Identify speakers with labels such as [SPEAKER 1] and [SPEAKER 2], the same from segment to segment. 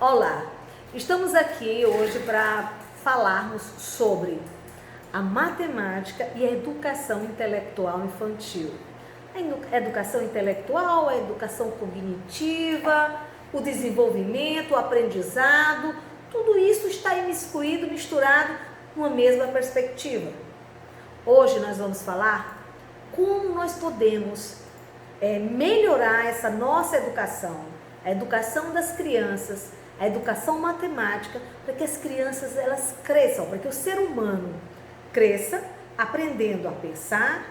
[SPEAKER 1] Olá, estamos aqui hoje para falarmos sobre a matemática e a educação intelectual infantil. A educação intelectual, a educação cognitiva, o desenvolvimento, o aprendizado, tudo isso está imiscuído, misturado numa mesma perspectiva. Hoje nós vamos falar como nós podemos melhorar essa nossa educação, a educação das crianças, a educação matemática, para que as crianças elas cresçam, para que o ser humano cresça aprendendo a pensar,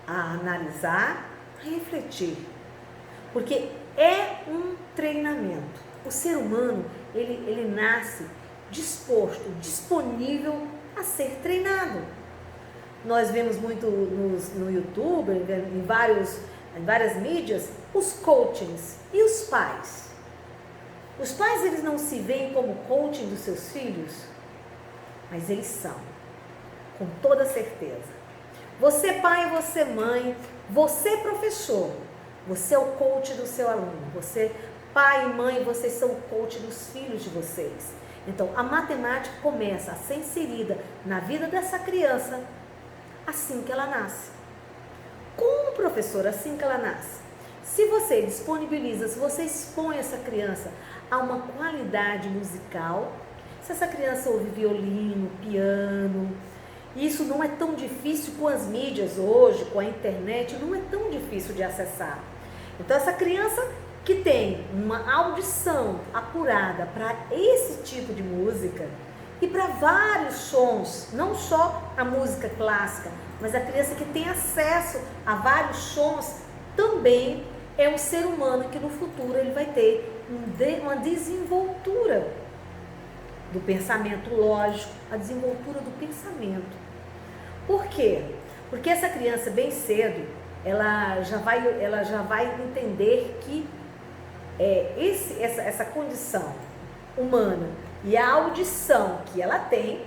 [SPEAKER 1] a analisar, a refletir. Porque é um treinamento. O ser humano, ele nasce disposto, disponível a ser treinado. Nós vemos muito no YouTube, em várias mídias, os coachings e os pais. Os pais, eles não se veem como coaching dos seus filhos, mas eles são, com toda certeza. Você pai, você mãe, você professor, você é o coach do seu aluno. Você pai e mãe, vocês são o coach dos filhos de vocês. Então, a matemática começa a ser inserida na vida dessa criança assim que ela nasce. Como professor, assim que ela nasce. Se você disponibiliza, se você expõe essa criança a uma qualidade musical, se essa criança ouve violino, piano, isso não é tão difícil com as mídias hoje, com a internet, não é tão difícil de acessar. Então essa criança que tem uma audição apurada para esse tipo de música e para vários sons, não só a música clássica, mas a criança que tem acesso a vários sons também é um ser humano que no futuro ele vai ter uma desenvoltura do pensamento lógico, a desenvoltura do pensamento. Por quê? Porque essa criança bem cedo, ela já vai entender que essa condição humana e a audição que ela tem,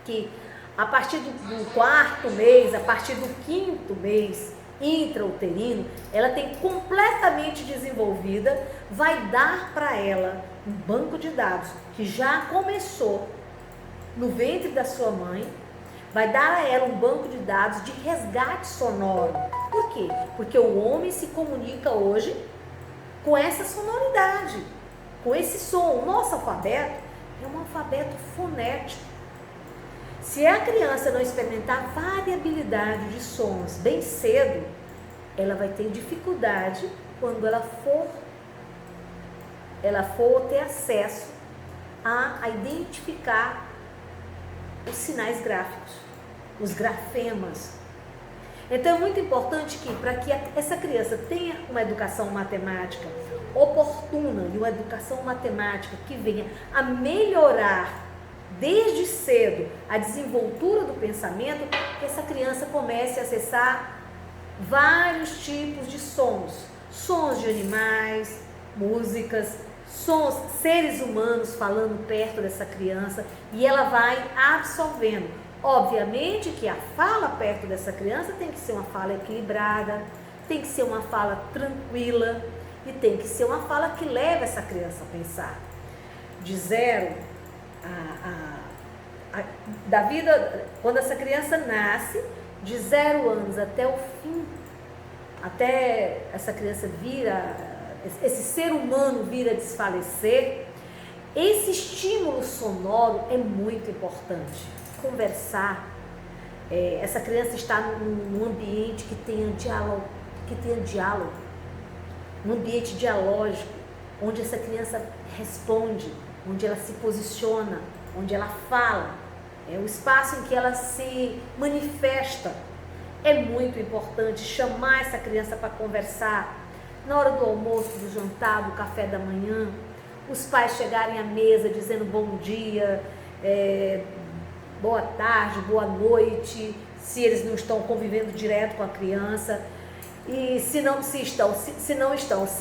[SPEAKER 1] que a partir do quarto mês, a partir do quinto mês intrauterino, ela tem completamente desenvolvida, vai dar para ela um banco de dados que já começou no ventre da sua mãe, vai dar a ela um banco de dados de resgate sonoro. Por quê? Porque o homem se comunica hoje com essa sonoridade, com esse som. O nosso alfabeto é um alfabeto fonético. Se a criança não experimentar variabilidade de sons bem cedo, ela vai ter dificuldade quando ela for ter acesso a identificar os sinais gráficos, os grafemas. Então é muito importante que, para que essa criança tenha uma educação matemática oportuna e uma educação matemática que venha a melhorar desde cedo a desenvoltura do pensamento, que essa criança comece a acessar vários tipos de sons de animais, músicas, sons, seres humanos falando perto dessa criança, e ela vai absorvendo. Obviamente que a fala perto dessa criança tem que ser uma fala equilibrada, tem que ser uma fala tranquila e tem que ser uma fala que leva essa criança a pensar. De zero da vida, quando essa criança nasce, de 0 anos até o fim, até essa criança esse ser humano vir a desfalecer, esse estímulo sonoro é muito importante. Conversar, essa criança está num ambiente que tenha diálogo, um ambiente dialógico, onde essa criança responde, onde ela se posiciona, onde ela fala, é o espaço em que ela se manifesta. É muito importante chamar essa criança para conversar, na hora do almoço, do jantar, do café da manhã, os pais chegarem à mesa dizendo bom dia, boa tarde, boa noite, se eles não estão convivendo direto com a criança, e se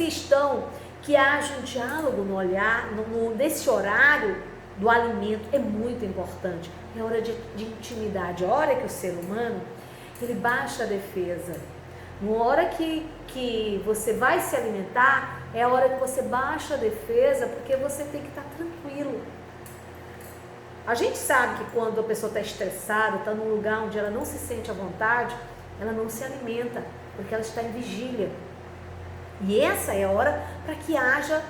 [SPEAKER 1] estão, que haja um diálogo no olhar, nesse horário do alimento. É muito importante. É hora de intimidade, a hora que o ser humano ele baixa a defesa. Na hora que você vai se alimentar, é a hora que você baixa a defesa, porque você tem que estar tranquilo. A gente sabe que quando a pessoa está estressada, está num lugar onde ela não se sente à vontade, ela não se alimenta, porque ela está em vigília. E essa é a hora para que haja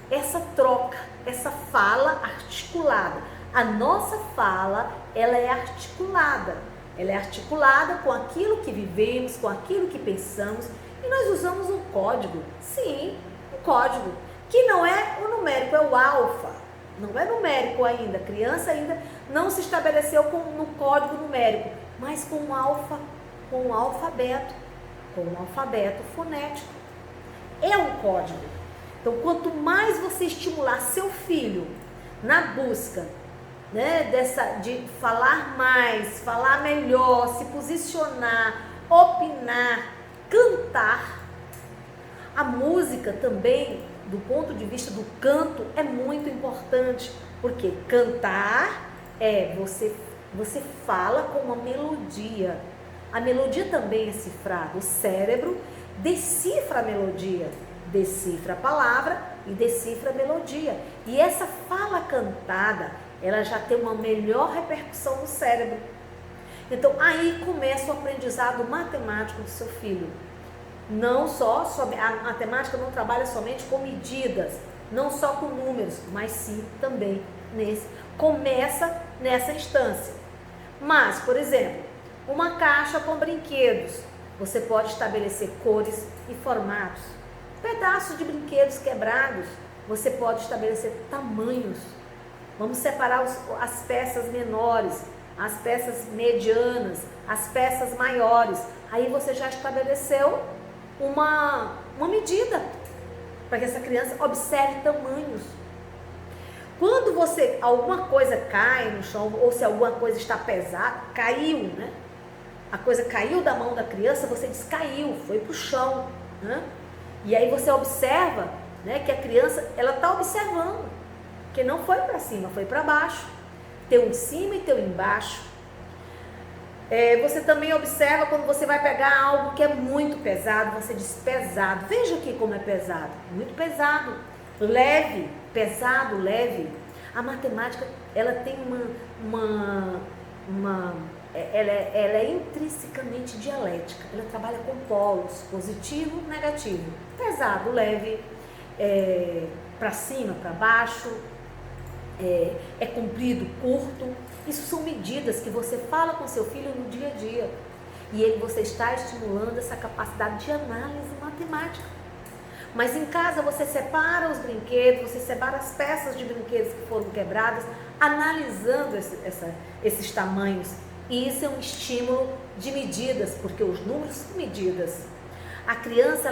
[SPEAKER 1] essa troca, essa fala articulada. A nossa fala, ela é articulada. Ela é articulada com aquilo que vivemos, com aquilo que pensamos. E nós usamos um código. Sim, um código. Que não é o numérico, é o alfa. Não é numérico ainda. A criança ainda não se estabeleceu no código numérico, mas com o alfa, com o alfabeto fonético. É um código. Então, quanto mais você estimular seu filho na busca, né, de falar mais, falar melhor, se posicionar, opinar, cantar. A música também, do ponto de vista do canto, é muito importante, porque cantar é você fala com uma melodia. A melodia também é cifrada. O cérebro decifra a melodia, decifra a palavra e decifra a melodia. E essa fala cantada, ela já tem uma melhor repercussão no cérebro. Então, aí começa o aprendizado matemático do seu filho. Não só, a matemática não trabalha somente com medidas, não só com números, mas sim também começa nessa instância. Mas, por exemplo, uma caixa com brinquedos, você pode estabelecer cores e formatos. Pedaços de brinquedos quebrados, você pode estabelecer tamanhos. Vamos separar as peças menores, as peças medianas, as peças maiores. Aí você já estabeleceu uma medida para que essa criança observe tamanhos. Quando alguma coisa cai no chão, ou se alguma coisa está pesada, caiu, né? A coisa caiu da mão da criança, você diz caiu, foi para o chão, né? E aí você observa, né, que a criança, ela está observando, que não foi para cima, foi para baixo. Tem um em cima e tem um embaixo. Você também observa quando você vai pegar algo que é muito pesado, você diz pesado. Veja aqui como é pesado, muito pesado. Leve, pesado, leve. A matemática, ela tem ela é intrinsecamente dialética. Ela trabalha com polos, positivo, negativo. Pesado, leve, para cima, para baixo, é comprido, curto. Isso são medidas que você fala com seu filho no dia a dia. E você está estimulando essa capacidade de análise matemática. Mas em casa você separa os brinquedos, você separa as peças de brinquedos que foram quebradas, analisando esses tamanhos. E isso é um estímulo de medidas, porque os números são medidas. A criança,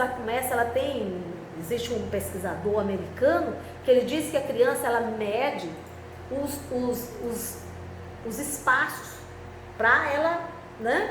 [SPEAKER 1] existe um pesquisador americano que ele diz que a criança, ela mede os espaços para ela, né,